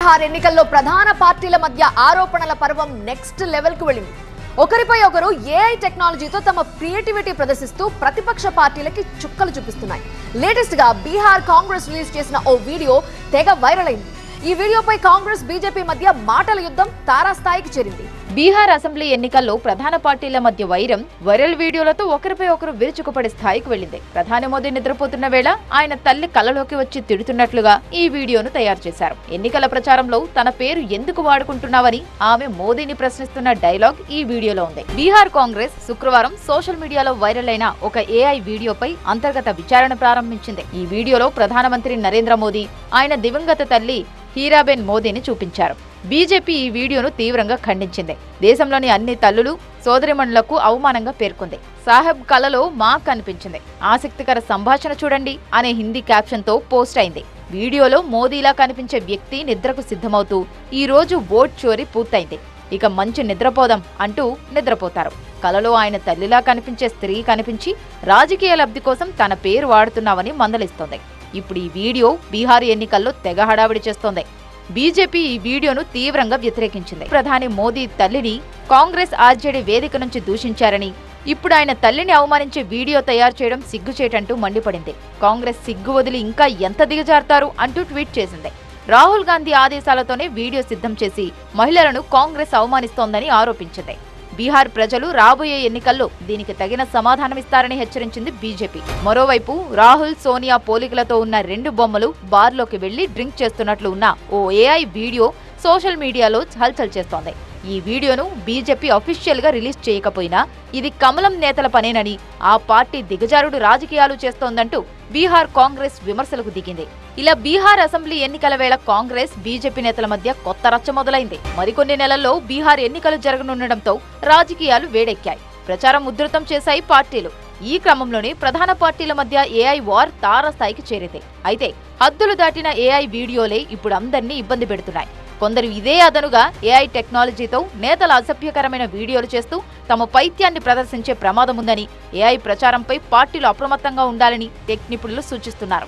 బీహార్ ఎన్నికల్లో ప్రధాన పార్టీల మధ్య ఆరోపణల పర్వం నెక్స్ట్ లెవెల్ కు వెళ్ళింది. ఒకరిపై ఒకరు ఏఐ టెక్నాలజీతో తమ క్రియేటివిటీ ప్రదర్శిస్తూ ప్రతిపక్ష పార్టీలకి చుక్కలు చూపిస్తున్నాయి. లేటెస్ట్ గా బీహార్ కాంగ్రెస్ రిలీజ్ చేసిన ఓ వీడియో తెగ వైరల్ అయింది. ఈ వీడియోపై కాంగ్రెస్ బీజేపీ మధ్య మాటల యుద్ధం తారాస్థాయికి చేరింది. బీహార్ అసెంబ్లీ ఎన్నికల్లో ప్రధాన పార్టీల మధ్య వైరల్ వీడియోలతో ఒకరిపై ఒకరు విరుచుకుపడే స్థాయికి వెళ్లింది. ప్రధాని మోదీ నిద్రపోతున్న వేళ ఆయన తల్లి కలలోకి వచ్చి తిడుతున్నట్లుగా ఈ వీడియోను తయారు చేశారు. ఎన్నికల ప్రచారంలో తన పేరు ఎందుకు వాడుకుంటున్నావని ఆమె మోదీని ప్రశ్నిస్తున్న డైలాగ్ ఈ వీడియోలో ఉంది. బీహార్ కాంగ్రెస్ శుక్రవారం సోషల్ మీడియాలో వైరల్ అయిన ఒక ఏఐ వీడియోపై అంతర్గత విచారణ ప్రారంభించింది. ఈ వీడియోలో ప్రధానమంత్రి నరేంద్ర మోదీ ఆయన దివంగత తల్లి హీరాబెన్ మోదీని చూపించారు. బీజేపీ ఈ వీడియోను తీవ్రంగా ఖండించింది. దేశంలోని అన్ని తల్లులు సోదరిమణులకు అవమానంగా పేర్కొంది. సాహెబ్ కలలో మా కనిపించింది, ఆసక్తికర సంభాషణ చూడండి అనే హిందీ క్యాప్షన్ తో పోస్ట్ అయింది. వీడియోలో మోదీలా కనిపించే వ్యక్తి నిద్రకు సిద్ధమవుతూ ఈ రోజు ఓట్ చోరీ పూర్తయింది, ఇక మంచి నిద్రపోదాం అంటూ నిద్రపోతారు. కలలో ఆయన తల్లిలా కనిపించే స్త్రీ కనిపించి రాజకీయ లబ్ధి కోసం తన పేరు వాడుతున్నావని మందలిస్తోంది. ఇప్పుడు ఈ వీడియో బీహార్ ఎన్నికల్లో తెగ హడావిడి చేస్తోంది. బీజేపీ ఈ వీడియోను తీవ్రంగా వ్యతిరేకించింది. ప్రధాని మోదీ తల్లిని కాంగ్రెస్ ఆర్జేడీ వేదిక నుంచి దూషించారని, ఇప్పుడు ఆయన తల్లిని అవమానించే వీడియో తయారు చేయడం సిగ్గుచేటంటూ మండిపడింది. కాంగ్రెస్ సిగ్గు వదిలి ఇంకా ఎంత దిగజారుతారు అంటూ ట్వీట్ చేసింది. రాహుల్ గాంధీ ఆదేశాలతోనే వీడియో సిద్ధం చేసి మహిళలను కాంగ్రెస్ అవమానిస్తోందని ఆరోపించింది. బీహార్ ప్రజలు రాబోయే ఎన్నికల్లో దీనికి తగిన సమాధానమిస్తారని హెచ్చరించింది బీజేపీ. మరోవైపు రాహుల్, సోనియా పోలికలతో ఉన్న రెండు బొమ్మలు బార్లోకి వెళ్లి డ్రింక్ చేస్తున్నట్లు ఉన్న ఓ ఏఐ వీడియో సోషల్ మీడియాలో హల్చల్ చేస్తోంది. ఈ వీడియోను బీజేపీ అఫీషియల్ గా రిలీజ్ చేయకపోయినా ఇది కమలం నేతల పనేనని, ఆ పార్టీ దిగజారుడు రాజకీయాలు చేస్తోందంటూ బీహార్ కాంగ్రెస్ విమర్శలకు దిగింది. ఇలా బీహార్ అసెంబ్లీ ఎన్నికల వేళ కాంగ్రెస్, బీజేపీ నేతల మధ్య కొత్త రచ్చ మొదలైంది. మరికొన్ని నెలల్లో బీహార్ ఎన్నికలు జరగనుండటంతో రాజకీయాలు వేడెక్కాయి, ప్రచారం ఉధృతం చేశాయి పార్టీలు. ఈ క్రమంలోనే ప్రధాన పార్టీల మధ్య ఏఐ వార్ తారాస్థాయికి చేరింది. అయితే హద్దులు దాటిన ఏఐ వీడియోలే ఇప్పుడు అందరినీ ఇబ్బంది పెడుతున్నాయి. కొందరు ఇదే అదనుగా ఏఐ టెక్నాలజీతో నేతల అసభ్యకరమైన వీడియోలు చేస్తూ తమ పైత్యాన్ని ప్రదర్శించే ప్రమాదం ఉందని, ఏఐ ప్రచారంపై పార్టీలు అప్రమత్తంగా ఉండాలని టెక్ నిపుణులు సూచిస్తున్నారు.